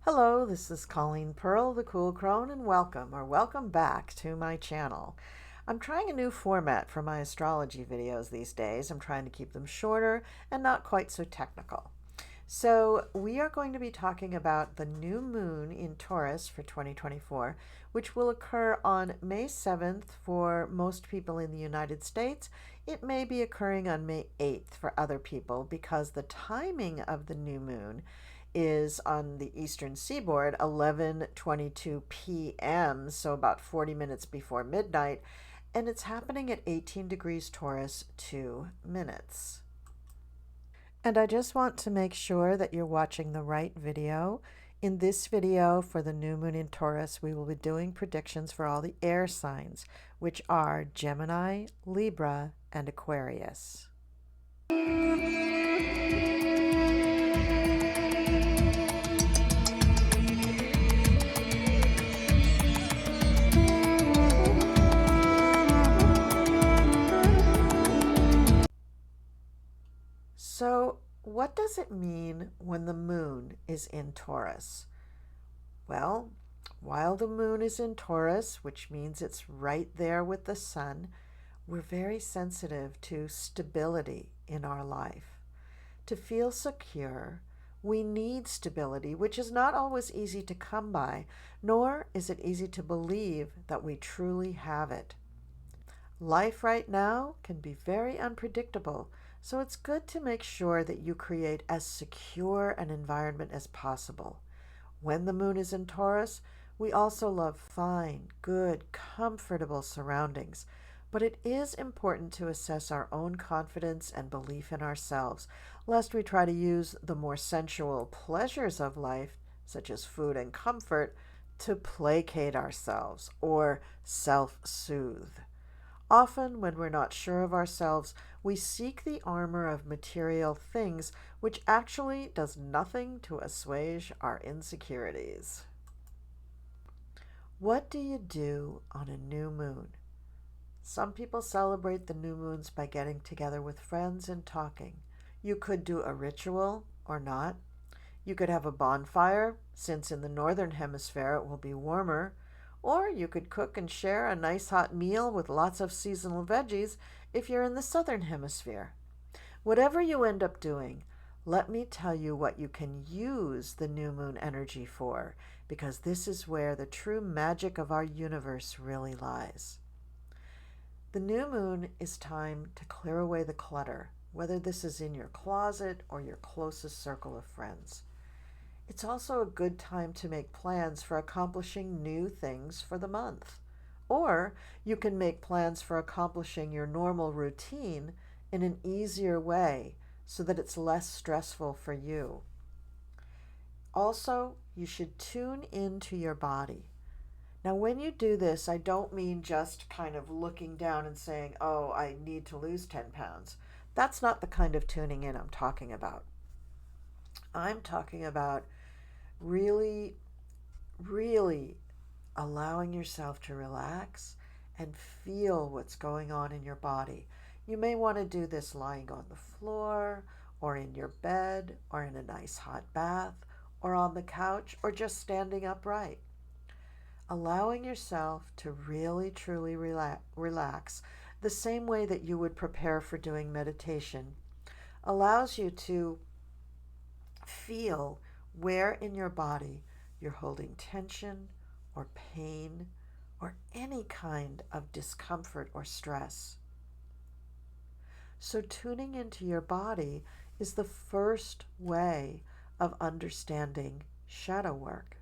Hello, this is Colleen Pearl, the Cool Crone, and welcome back to my channel. I'm trying a new format for my astrology videos these days. I'm trying to keep them shorter and not quite so technical. So we are going to be talking about the new moon in Taurus for 2024, which will occur on May 7th for most people in the United States. It may be occurring on May 8th for other people because the timing of the new moon is on the eastern seaboard 11:22 p.m., so about 40 minutes before midnight, and it's happening at 18 degrees Taurus 2 minutes. And I just want to make sure that you're watching the right video. In this video for the new moon in Taurus, we will be doing predictions for all the air signs, which are Gemini, Libra, and Aquarius. So, what does it mean when the moon is in Taurus? Well, while the moon is in Taurus, which means it's right there with the sun, we're very sensitive to stability in our life. To feel secure, we need stability, which is not always easy to come by, nor is it easy to believe that we truly have it. Life right now can be very unpredictable, so it's good to make sure that you create as secure an environment as possible. When the moon is in Taurus, we also love fine, good, comfortable surroundings, but it is important to assess our own confidence and belief in ourselves, lest we try to use the more sensual pleasures of life, such as food and comfort, to placate ourselves or self-soothe. Often, when we're not sure of ourselves, we seek the armor of material things, which actually does nothing to assuage our insecurities. What do you do on a new moon? Some people celebrate the new moons by getting together with friends and talking. You could do a ritual or not. You could have a bonfire, since in the northern hemisphere it will be warmer. Or you could cook and share a nice hot meal with lots of seasonal veggies if you're in the southern hemisphere. Whatever you end up doing, let me tell you what you can use the new moon energy for, because this is where the true magic of our universe really lies. The new moon is time to clear away the clutter, whether this is in your closet or your closest circle of friends. It's also a good time to make plans for accomplishing new things for the month. Or you can make plans for accomplishing your normal routine in an easier way so that it's less stressful for you. Also, you should tune into your body. Now, when you do this, I don't mean just kind of looking down and saying, oh, I need to lose 10 pounds. That's not the kind of tuning in I'm talking about. I'm talking about really allowing yourself to relax and feel what's going on in your body. You may want to do this lying on the floor or in your bed or in a nice hot bath or on the couch or just standing upright. Allowing yourself to really truly relax the same way that you would prepare for doing meditation allows you to feel where in your body you're holding tension or pain or any kind of discomfort or stress. So tuning into your body is the first way of understanding shadow work.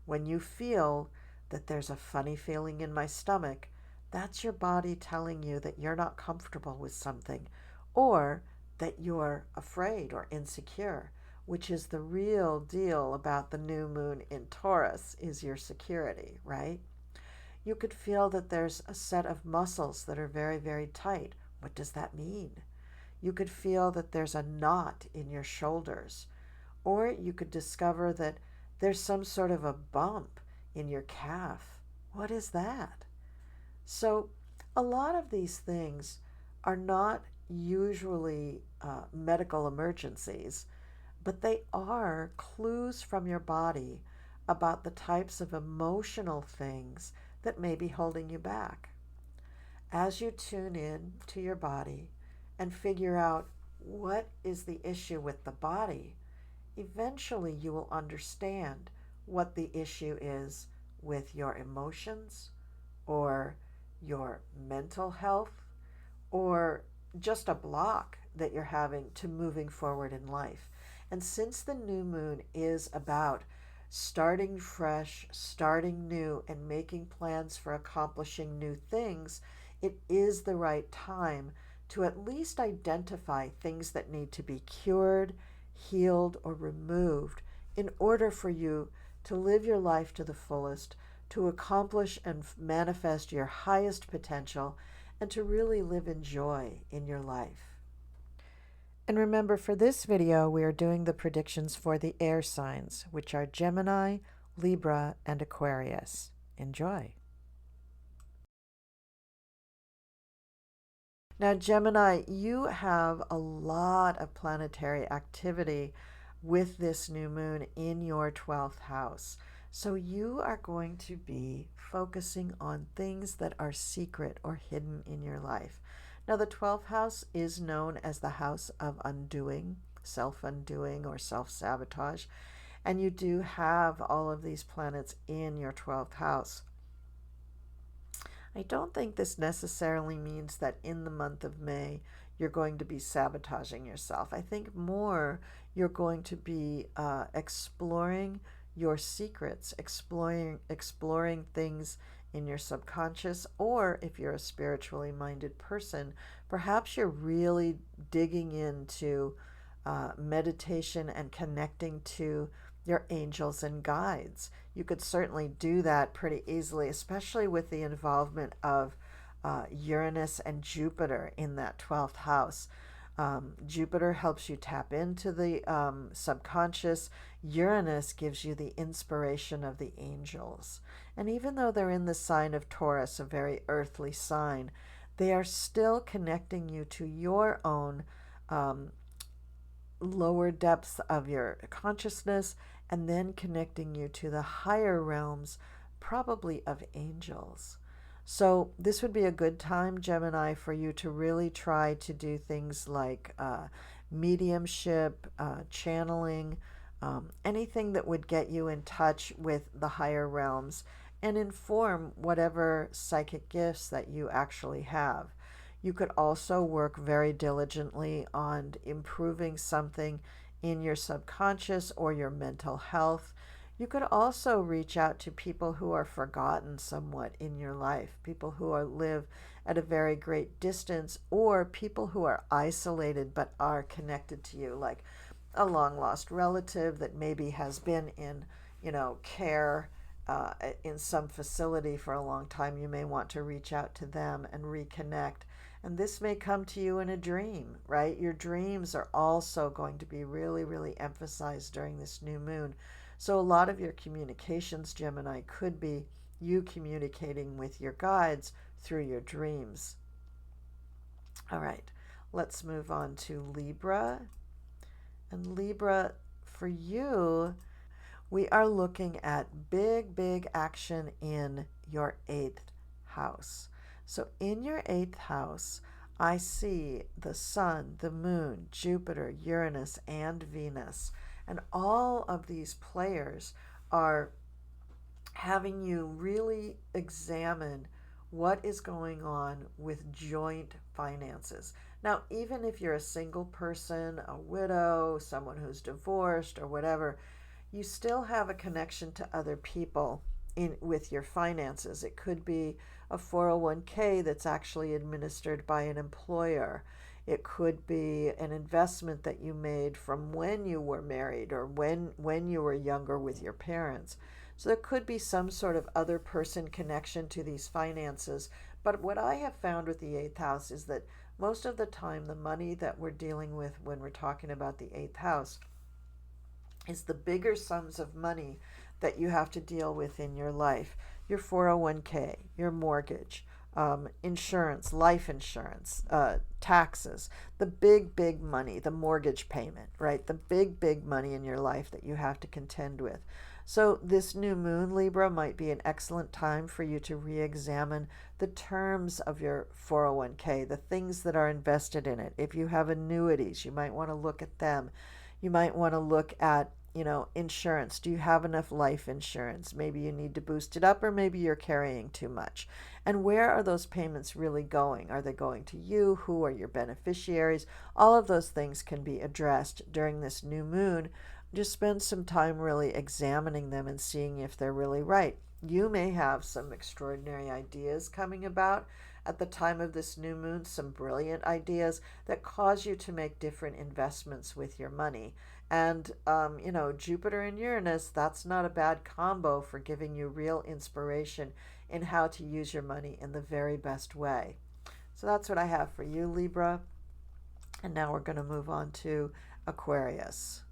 When you feel that there's a funny feeling in my stomach, that's your body telling you that you're not comfortable with something or that you're afraid or insecure, which is the real deal about the new moon in Taurus, is your security, right? You could feel that there's a set of muscles that are very, very tight. What does that mean? You could feel that there's a knot in your shoulders, or you could discover that there's some sort of a bump in your calf. What is that? So a lot of these things are not usually medical emergencies, but they are clues from your body about the types of emotional things that may be holding you back. As you tune in to your body and figure out what is the issue with the body, eventually you will understand what the issue is with your emotions or your mental health or just a block that you're having to moving forward in life. And since the new moon is about starting fresh, starting new, and making plans for accomplishing new things, it is the right time to at least identify things that need to be cured, healed, or removed in order for you to live your life to the fullest, to accomplish and manifest your highest potential, and to really live in joy in your life. And remember, for this video, we are doing the predictions for the air signs, which are Gemini, Libra, and Aquarius. Enjoy. Now, Gemini, you have a lot of planetary activity with this new moon in your 12th house. So you are going to be focusing on things that are secret or hidden in your life. Now, the 12th house is known as the house of undoing, self-undoing, or self-sabotage. And you do have all of these planets in your 12th house. I don't think this necessarily means that in the month of May, you're going to be sabotaging yourself. I think more you're going to be exploring your secrets, exploring things in your subconscious, or if you're a spiritually minded person, perhaps you're really digging into meditation and connecting to your angels and guides. You could certainly do that pretty easily, especially with the involvement of Uranus and Jupiter in that 12th house. Jupiter helps you tap into the subconscious. Uranus gives you the inspiration of the angels. And even though they're in the sign of Taurus, a very earthly sign, they are still connecting you to your own lower depths of your consciousness, and then connecting you to the higher realms, probably of angels. So this would be a good time, Gemini, for you to really try to do things like mediumship, channeling, anything that would get you in touch with the higher realms and inform whatever psychic gifts that you actually have. You could also work very diligently on improving something in your subconscious or your mental health. You could also reach out to people who are forgotten somewhat in your life, people who live at a very great distance, or people who are isolated but are connected to you, like a long-lost relative that maybe has been in, care in some facility for a long time. You may want to reach out to them and reconnect. And this may come to you in a dream, right? Your dreams are also going to be really, really emphasized during this new moon. So a lot of your communications, Gemini, could be you communicating with your guides through your dreams. All right, let's move on to Libra. And Libra, for you, we are looking at big, big action in your 8th house. So in your 8th house, I see the sun, the moon, Jupiter, Uranus, and Venus. And all of these players are having you really examine what is going on with joint finances. Now, even if you're a single person, a widow, someone who's divorced or whatever, you still have a connection to other people with your finances. It could be a 401k that's actually administered by an employer. It could be an investment that you made from when you were married or when you were younger with your parents. So there could be some sort of other person connection to these finances. But what I have found with the 8th house is that most of the time the money that we're dealing with when we're talking about the 8th house is the bigger sums of money that you have to deal with in your life. Your 401k, your mortgage, insurance, life insurance, taxes, the big money, the mortgage payment, right? The big money in your life that you have to contend with. So this new moon, Libra, might be an excellent time for you to re-examine the terms of your 401k, the things that are invested in it. If you have annuities, you might want to look at them. You might want to look at, insurance. Do you have enough life insurance? Maybe you need to boost it up, or maybe you're carrying too much. And where are those payments really going? Are they going to you? Who are your beneficiaries? All of those things can be addressed during this new moon. Just spend some time really examining them and seeing if they're really right. You may have some extraordinary ideas coming about at the time of this new moon, some brilliant ideas that cause you to make different investments with your money. And, Jupiter and Uranus, that's not a bad combo for giving you real inspiration in how to use your money in the very best way. So that's what I have for you, Libra. And now we're going to move on to Aquarius.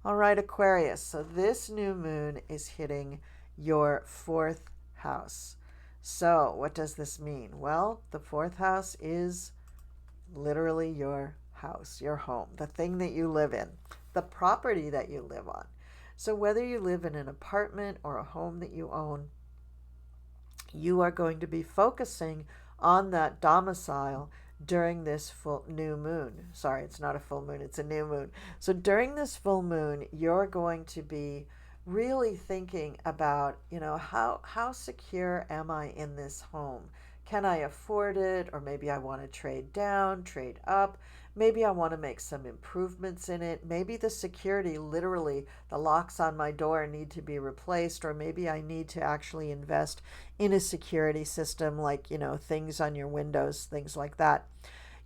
All right, Aquarius. So this new moon is hitting your fourth house. So what does this mean? Well, the fourth house is literally your house, your home, the thing that you live in, the property that you live on. So whether you live in an apartment or a home that you own, you are going to be focusing on that domicile during this full new moon. Sorry, it's not a full moon, it's a new moon. So during this full moon, you're going to be really thinking about, how secure am I in this home? Can I afford it? Or maybe I want to trade down, trade up. Maybe I want to make some improvements in it. Maybe the security, literally, the locks on my door need to be replaced, or maybe I need to actually invest in a security system like, things on your windows, things like that.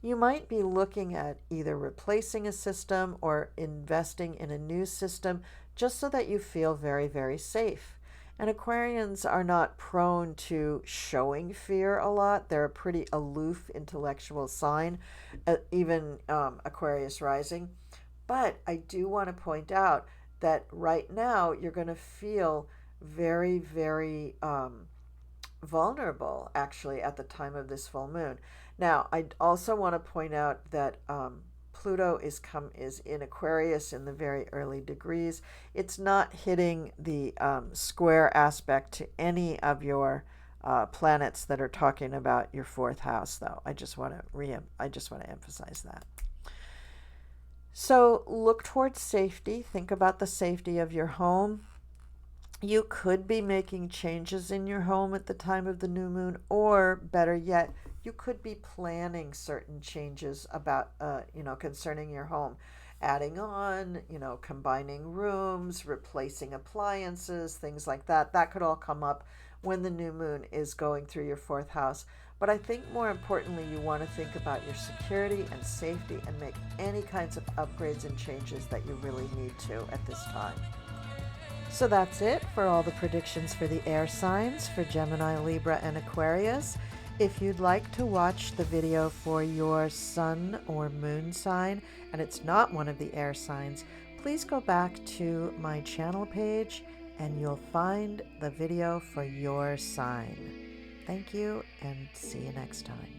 You might be looking at either replacing a system or investing in a new system just so that you feel very, very safe. And Aquarians are not prone to showing fear a lot. They're a pretty aloof intellectual sign, even Aquarius rising. But I do want to point out that right now you're going to feel very, very vulnerable, actually, at the time of this full moon. Now, I also want to point out that Pluto is in Aquarius in the very early degrees. It's not hitting the square aspect to any of your planets that are talking about your fourth house, though. I just want to emphasize that. So look towards safety. Think about the safety of your home. You could be making changes in your home at the time of the new moon, or better yet, you could be planning certain changes about, concerning your home, adding on, combining rooms, replacing appliances, things like that. That could all come up when the new moon is going through your fourth house. But I think more importantly, you want to think about your security and safety and make any kinds of upgrades and changes that you really need to at this time. So that's it for all the predictions for the air signs for Gemini, Libra, and Aquarius. If you'd like to watch the video for your sun or moon sign, and it's not one of the air signs, please go back to my channel page and you'll find the video for your sign. Thank you and see you next time.